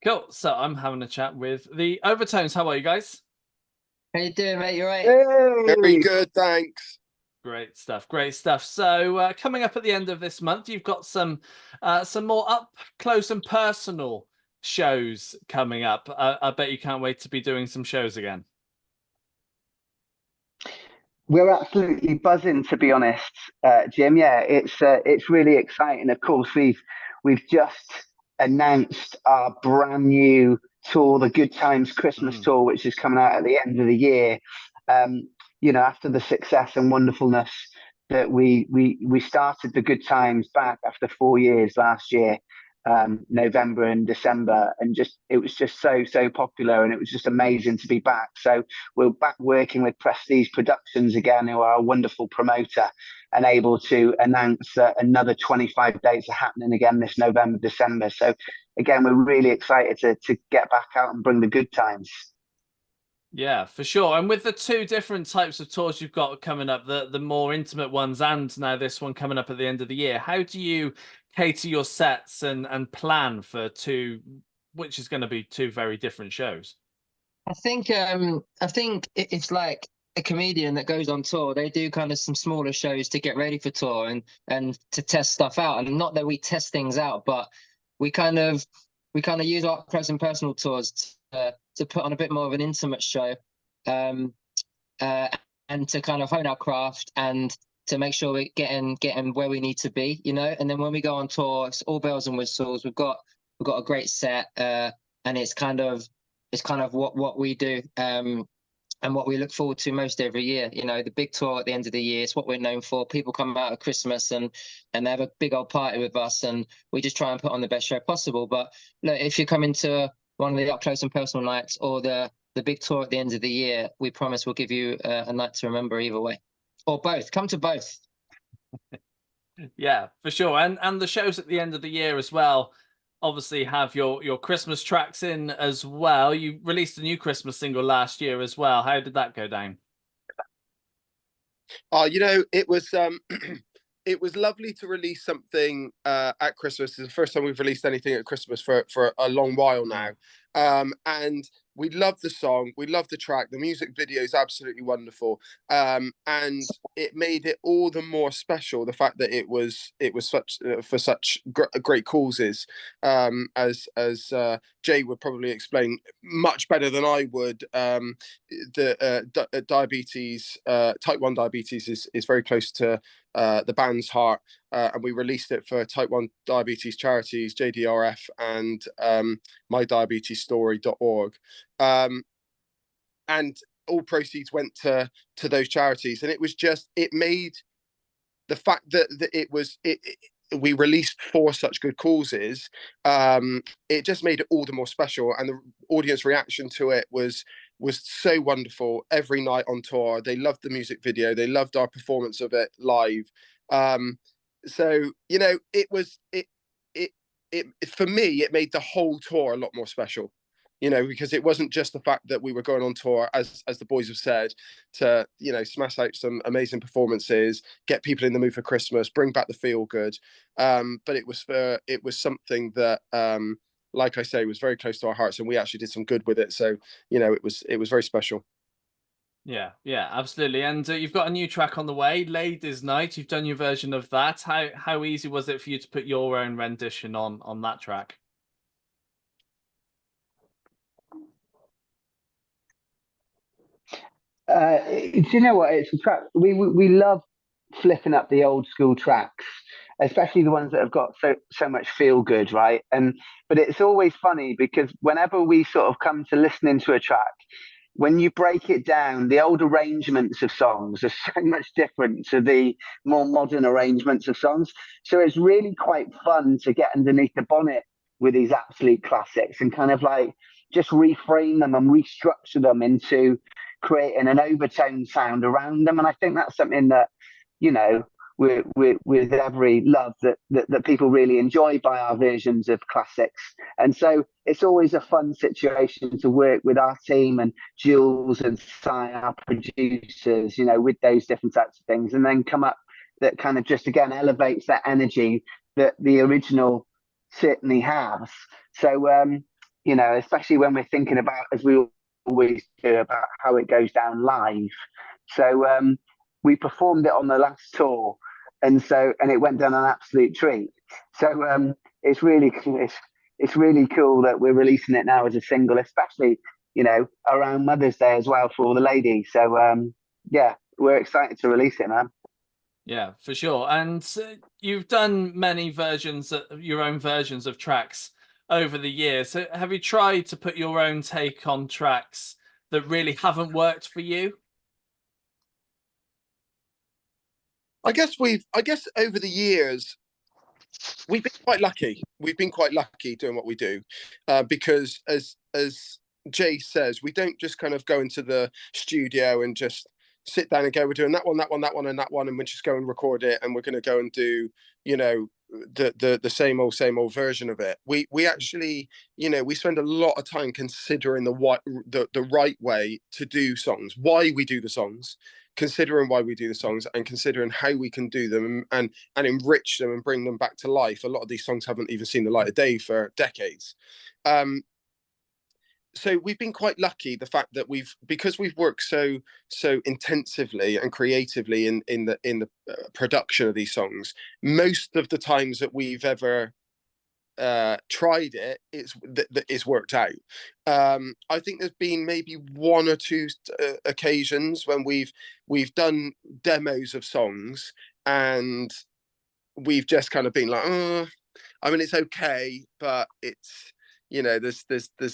Cool. So I'm having a chat with the Overtones. How are you guys? How you doing, mate? You right? Very Hey, good, thanks. Great stuff. Great stuff. So coming up at the end of this month, you've got some more up close and personal shows coming up. I bet you can't wait to be doing some shows again. we're absolutely buzzing, to be honest, Jim. Yeah, it's really exciting. Of course, we've just announced our brand new tour, the Good Times Christmas Mm. tour, which is coming out at the end of the year. Um, after the success and wonderfulness that we started the Good Times back after 4 years last year, November and December, and just it was just so popular, and it was just amazing to be back. So we're back working with Prestige Productions again, who are a wonderful promoter, and able to announce another 25 dates are happening again this November, December. So again, we're really excited to get back out and bring the good times. Yeah, for sure. And with the two different types of tours you've got coming up, the more intimate ones, and now this one coming up at the end of the year, how do you cater your sets and plan for two, which is going to be two very different shows? I think it's like a comedian that goes on tour. They do kind of some smaller shows to get ready for tour and to test stuff out. And not that we test things out, but we kind of use our close and personal tours to put on a bit more of an intimate show, um, uh, and to kind of hone our craft and to make sure we're getting where we need to be, you know. And then when we go on tour, it's all bells and whistles. We've got a great set, and it's kind of what we do, and what we look forward to most every year. You know, the big tour at the end of the year. It's what we're known for. People come out at Christmas and they have a big old party with us, and we just try and put on the best show possible. But look, if you come into one of the up close and personal nights or the big tour at the end of the year, we promise we'll give you a night to remember either way, or both. Come to both. Yeah, for sure. And the shows at the end of the year as well obviously have your Christmas tracks in as well. You released a new Christmas single last year as well. How did that go down? It was it was lovely to release something at Christmas. It's the first time we've released anything at Christmas for a long while now. And we love the song, we love the track, the music video is absolutely wonderful. And it made it all the more special, the fact that it was such for such great causes. As Jay would probably explain much better than I would. Diabetes, type 1 diabetes is very close to the band's heart, and we released it for type 1 diabetes charities, JDRF, and mydiabetesstory.org. And all proceeds went to those charities, and it made the fact that we released for such good causes, it just made it all the more special, and the audience reaction to it was so wonderful. Every night on tour, they loved the music video, they loved our performance of it live. So it for me, it made the whole tour a lot more special, because it wasn't just the fact that we were going on tour, as the boys have said, to smash out some amazing performances, get people in the mood for Christmas, bring back the feel good. But it was something that, like I say, was very close to our hearts, and we actually did some good with it. So it was very special. Yeah, yeah, absolutely. And you've got a new track on the way, Ladies' Night. You've done your version of that. How easy was it for you to put your own rendition on that track? Do you know what? It's a track we love flipping up the old school tracks, especially the ones that have got so much feel good, right? And but it's always funny because whenever we sort of come to listening to a track, when you break it down, the old arrangements of songs are so much different to the more modern arrangements of songs. So it's really quite fun to get underneath the bonnet with these absolute classics and kind of like just reframe them and restructure them into creating an overtone sound around them. And I think that's something that, you know, with every love that people really enjoy by our versions of classics. And so it's always a fun situation to work with our team and Jules and Si, our producers, with those different types of things, and then come up that kind of just again elevates that energy that the original certainly has. So you know, especially when we're thinking about, as we always do, about how it goes down live. So we performed it on the last tour, and it went down an absolute treat. So it's really cool that we're releasing it now as a single, especially, you know, around Mother's Day as well for all the ladies. So yeah, we're excited to release it, man. Yeah, for sure. And you've done many versions, your own versions of tracks over the years. So have you tried to put your own take on tracks that really haven't worked for you? I guess over the years we've been quite lucky. We've been quite lucky doing what we do, because as Jay says, we don't just kind of go into the studio and just sit down and go, we're doing that one, and that one, and we just go and record it, and we're going to go and do, you know, the same old version of it. We actually, you know, we spend a lot of time considering the right way to do songs, why we do the songs, considering why we do the songs, and considering how we can do them and enrich them and bring them back to life. A lot of these songs haven't even seen the light of day for decades. So we've been quite lucky, the fact that because we've worked so intensively and creatively in the production of these songs. Most of the times that we've ever tried it, it's worked out. I think there's been maybe one or two occasions when we've done demos of songs and we've just kind of been like, oh, I mean, it's okay, but it's, you know, there's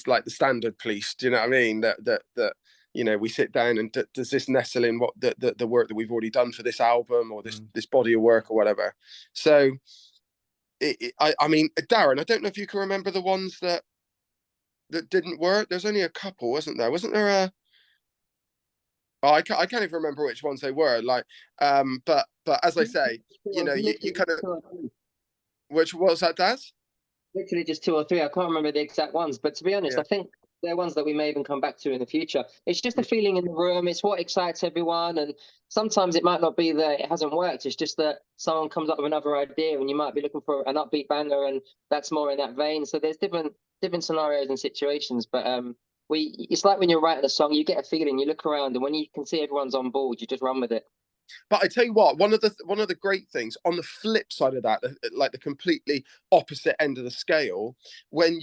like the standard police, do you know what I mean, that you know, we sit down and does this nestle in what the work that we've already done for this album or this body of work or whatever. So I mean, Darren, I don't know if you can remember the ones that didn't work. There's only a couple, wasn't there? Wasn't there a? Oh, I can't even remember which ones they were. Like, but as I say, you know, you kind of. Which was that, Daz? Literally just two or three. I can't remember the exact ones, but to be honest, Yeah. I think they're ones that we may even come back to in the future. It's just the feeling in the room. It's what excites everyone, and sometimes it might not be that it hasn't worked. It's just that someone comes up with another idea, and you might be looking for an upbeat banger, and that's more in that vein. So there's different scenarios and situations, but it's like when you're writing a song, you get a feeling, you look around, and when you can see everyone's on board, you just run with it. But I tell you what, one of the great things on the flip side of that, like the completely opposite end of the scale, when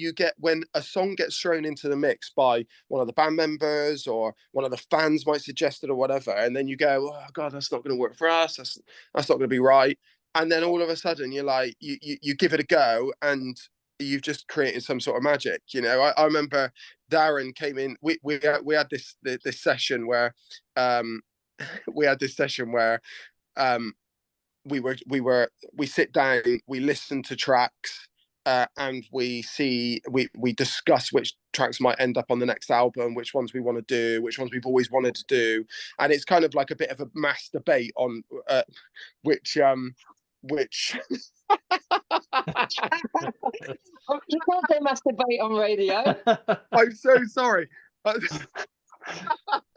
a song gets thrown into the mix by one of the band members or one of the fans might suggest it or whatever, and then you go, oh God, that's not going to work for us. That's not going to be right. And then all of a sudden you're like, you give it a go and you've just created some sort of magic. You know, I remember Darren came in. We had this session where. We had this session where we sit down, we listen to tracks, and we discuss which tracks might end up on the next album, which ones we want to do, which ones we've always wanted to do, and it's kind of like a bit of a mass debate on which You can't say masturbate on radio. I'm so sorry.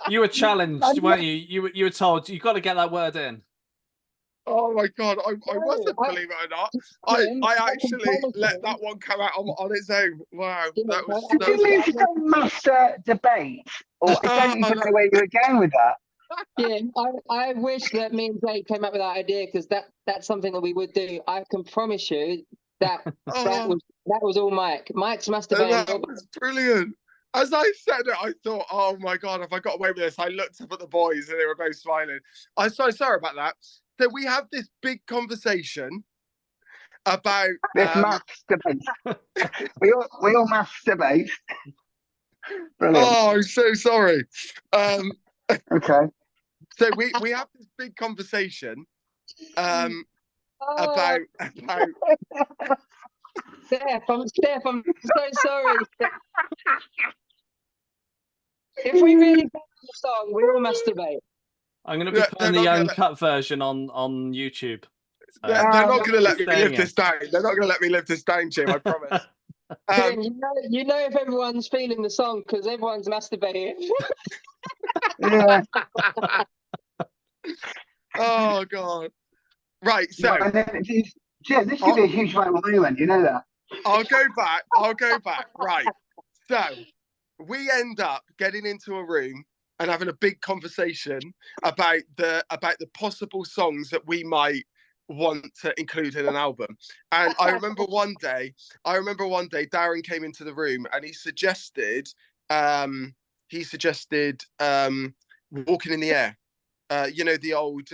You were challenged, weren't you? You were told you got to get that word in. Oh my God, I wasn't, believe it or not. I actually let that one come out on its own. Wow. Did you mean to say master debate? Or I don't even know where you were going with that. Yeah, I wish that me and Jake came up with that idea, because that's something that we would do. I can promise you that that was all Mike. Mike's masturbating. That was brilliant. As I said it, I thought, oh my God, have I got away with this? I looked up at the boys and they were both smiling. I'm so sorry about that. So we have this big conversation about this masturbate. we all masturbate. Brilliant. Oh, I'm so sorry. Okay. So we have this big conversation about Steph, I'm so sorry. If we really get the song, we will masturbate. I'm going to be putting the uncut version on YouTube. They're not going to let me live this down. They're not going to let me live this down, Jim. I promise. You know if everyone's feeling the song because everyone's masturbating. Yeah. Oh God. Right. So this should be a huge viral moment. You know that. I'll go back. Right. So we end up getting into a room and having a big conversation about the possible songs that we might want to include in an album. And I remember one day Darren came into the room and he suggested Walking in the Air. You know, the old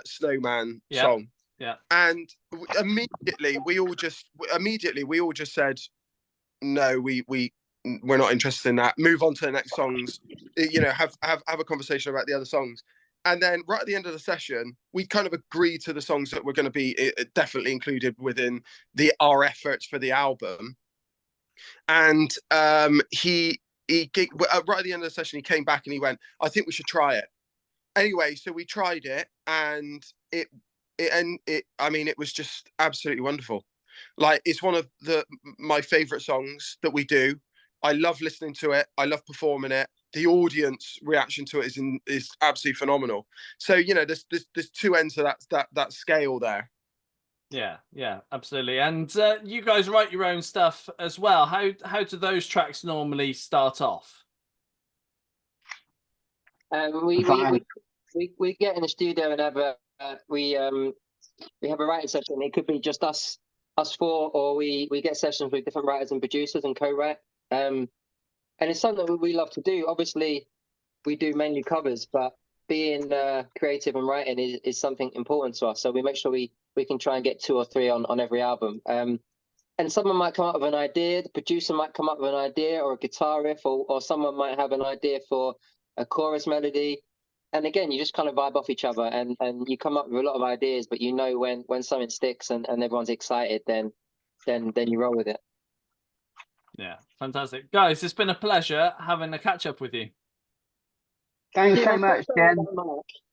Snowman song. Yeah. And immediately we all just said, no, we're not interested in that. Move on to the next songs. You know, have a conversation about the other songs. And then right at the end of the session, we kind of agreed to the songs that were going to be definitely included within our efforts for the album. And he right at the end of the session, he came back and he went, I think we should try it. Anyway, so we tried it, and it was just absolutely wonderful. Like, it's one of my favorite songs that we do. I love listening to it. I love performing it. The audience reaction to it is absolutely phenomenal. So, you know, there's two ends of that scale there. Yeah, absolutely. And you guys write your own stuff as well. How do those tracks normally start off? We get in the studio and have we have a writing session. It could be just us four, or we get sessions with different writers and producers and co-write. And it's something that we love to do. Obviously, we do mainly covers, but being creative and writing is something important to us. So we make sure we can try and get 2 or 3 on every album. And someone might come up with an idea, the producer might come up with an idea or a guitar riff, or someone might have an idea for a chorus melody. And again, you just kind of vibe off each other, and you come up with a lot of ideas, but you know when something sticks and everyone's excited, then you roll with it. Yeah, fantastic. Guys, it's been a pleasure having a catch up with you. Thanks so much, Jen.